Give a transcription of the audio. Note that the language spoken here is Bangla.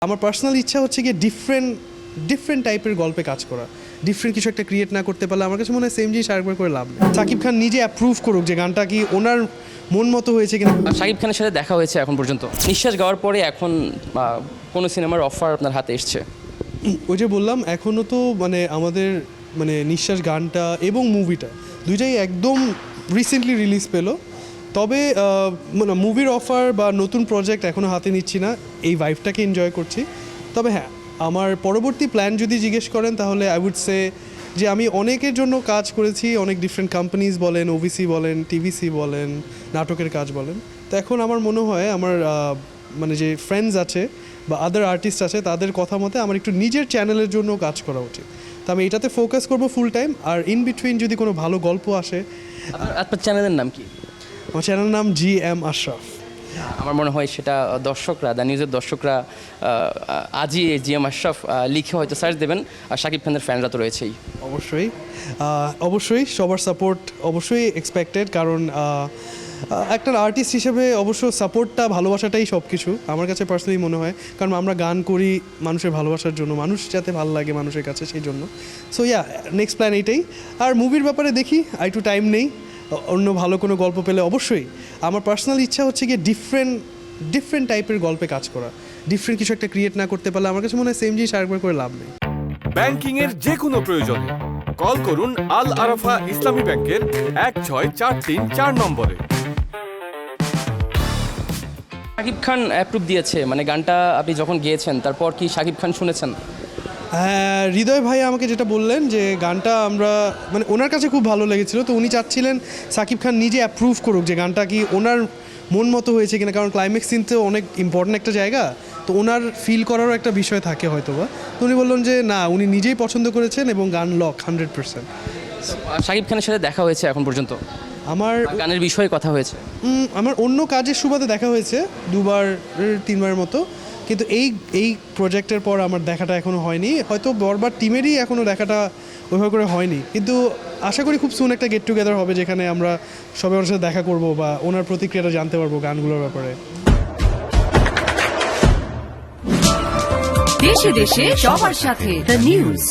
আমার পার্সোনাল ইচ্ছা হচ্ছে গিয়ে ডিফারেন্ট টাইপের গল্পে কাজ করা, ডিফারেন্ট কিছু একটা ক্রিয়েট না করতে পারলে আমার কাছে মনে হয় সেম জিনিস আরেকবার করে লাভ নেই। সাকিব খান নিজে অ্যাপ্রুভ করুক যে গানটা কি ওনার মন মতো হয়েছে কিনা। শাকিব খানের সাথে দেখা হয়েছে এখন পর্যন্ত? নিঃশ্বাস গাওয়ার পরে এখন কোনো সিনেমার অফার আপনার হাতে এসছে? ওই যে বললাম, এখনও তো আমাদের নিঃশ্বাস গানটা এবং মুভিটা দুইটাই একদম রিসেন্টলি রিলিজ পেলো। তবে মুভির অফার বা নতুন প্রজেক্ট এখনও হাতে নিচ্ছি না, এই ভাইবটাকে এনজয় করছি। তবে হ্যাঁ, আমার পরবর্তী প্ল্যান যদি জিজ্ঞেস করেন তাহলে আই উড সে যে আমি অনেকের জন্য কাজ করেছি, অনেক ডিফারেন্ট কোম্পানিজ বলেন, ওভিসি বলেন, টিভিসি বলেন, নাটকের কাজ বলেন। তো এখন আমার মনে হয় আমার যে ফ্রেন্ডস আছে বা আদার আর্টিস্ট আছে তাদের কথা মতে আমার একটু নিজের চ্যানেলের জন্য কাজ করা উচিত। তো আমি এটাতে ফোকাস করবো ফুল টাইম। আর ইন বিটুইন যদি কোনো ভালো গল্প আসে। আপনার চ্যানেলের নাম কি? আমার চ্যানেলের নাম GM আশরাফ। আমার মনে হয় সেটা দর্শকরা, দ্য নিউজের দর্শকরা আজই GM আশরাফ লিখে হয়তো সার্চ দেবেন। আর শাকিব খানের ফ্যানরা তো রয়েছেই। অবশ্যই সবার সাপোর্ট অবশ্যই এক্সপেক্টেড, কারণ একটা আর্টিস্ট হিসেবে অবশ্য সাপোর্টটা, ভালোবাসাটাই সব কিছু আমার কাছে পার্সোনালি মনে হয়। কারণ আমরা গান করি মানুষের ভালোবাসার জন্য, মানুষ যাতে ভালো লাগে মানুষের কাছে, সেই জন্য। সো নেক্সট প্ল্যান এইটাই। আর মুভির ব্যাপারে দেখি, একটু টাইম নেই, অন্য ভালো কোনো গল্প পেলে অবশ্যই। আমার পার্সোনাল ইচ্ছা হচ্ছে গিয়ে ডিফারেন্ট টাইপের গল্পে কাজ করা, ডিফারেন্ট কিছু একটা ক্রিয়েট না করতে পারলে আমার কাছে মনে হয় সেম জিনিস আরেকবার করে লাভ নেই। ব্যাংকিং এর যে কোনো প্রয়োজনে কল করুন আল আরাফা ইসলামী ব্যাংকের 16434 নম্বরে। শাকিব খান অ্যাপ্রুভ দিয়েছে, গানটা আপনি যখন গিয়েছেন তারপর কি শাকিব খান শুনেছেন? হ্যাঁ, হৃদয় ভাই আমাকে যেটা বললেন যে গানটা আমরা ওনার কাছে খুব ভালো লেগেছিল। তো উনি চাচ্ছিলেন সাকিব খান নিজে অ্যাপ্রুভ করুক যে গানটা কি ওনার মন মতো হয়েছে কিনা, কারণ ক্লাইম্যাক্স সিন তো অনেক ইম্পর্ট্যান্ট একটা জায়গা, তো ওনার ফিল করারও একটা বিষয় থাকে হয়তো বা। তো উনি বললেন যে না, উনি নিজেই পছন্দ করেছেন এবং গান লক 100%। শাকিব খানের সাথে দেখা হয়েছে এখন পর্যন্ত? আমার গানের বিষয়ে কথা হয়েছে? আমার অন্য কাজের সুবাদে দেখা হয়েছে 2-3বার মতো, কিন্তু এই প্রজেক্টের পর আমার দেখাটা এখনও হয়নি। হয়তো বরবার টিমেরই এখনও দেখাটা ওইভাবে করে হয়নি, কিন্তু আশা করি খুব সুন একটা গেট টুগেদার হবে যেখানে আমরা সবাই ওনার সাথে দেখা করব বা ওনার প্রতিক্রিয়াটা জানতে পারবো গানগুলোর ব্যাপারে। দেশে দেশে সবার সাথে দ্য নিউজ।